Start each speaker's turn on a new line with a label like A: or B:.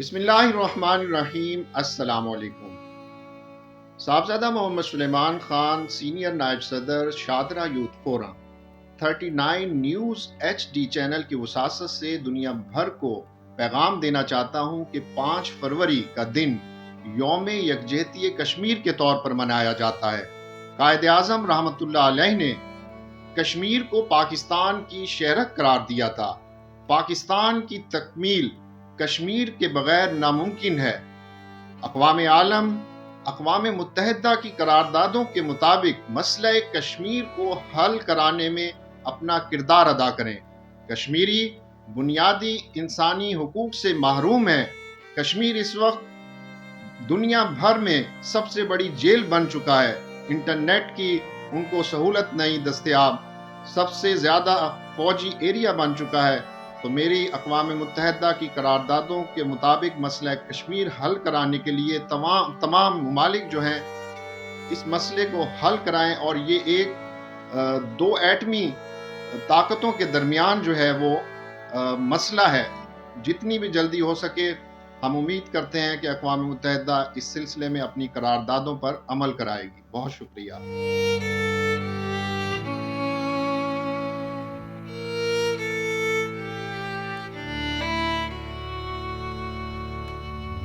A: بسم اللہ الرحمن الرحیم۔ السلام علیکم۔ صاحبزادہ محمد سلیمان خان، سینئر نائب صدر Shahdara youth forum 39 news HD ڈی چینل کی وساطت سے دنیا بھر کو پیغام دینا چاہتا ہوں کہ 5 فروری کا دن یوم یکجہتی کشمیر کے طور پر منایا جاتا ہے۔ قائد اعظم رحمۃ اللہ علیہ نے کشمیر کو پاکستان کی شہرک قرار دیا تھا۔ پاکستان کی تکمیل کشمیر کے بغیر ناممکن ہے۔ اقوام عالم، اقوام متحدہ کی قراردادوں کے مطابق مسئلہ کشمیر کو حل کرانے میں اپنا کردار ادا کریں۔ کشمیری بنیادی انسانی حقوق سے محروم ہے۔ کشمیر اس وقت دنیا بھر میں سب سے بڑی جیل بن چکا ہے۔ انٹرنیٹ کی ان کو سہولت نہیں دستیاب، سب سے زیادہ فوجی ایریا بن چکا ہے۔ تو میری اقوام متحدہ کی قراردادوں کے مطابق مسئلہ کشمیر حل کرانے کے لیے تمام ممالک جو ہیں اس مسئلے کو حل کرائیں، اور یہ ایک دو ایٹمی طاقتوں کے درمیان جو ہے وہ مسئلہ ہے۔ جتنی بھی جلدی ہو سکے ہم امید کرتے ہیں کہ اقوام متحدہ اس سلسلے میں اپنی قراردادوں پر عمل کرائے گی۔ بہت شکریہ۔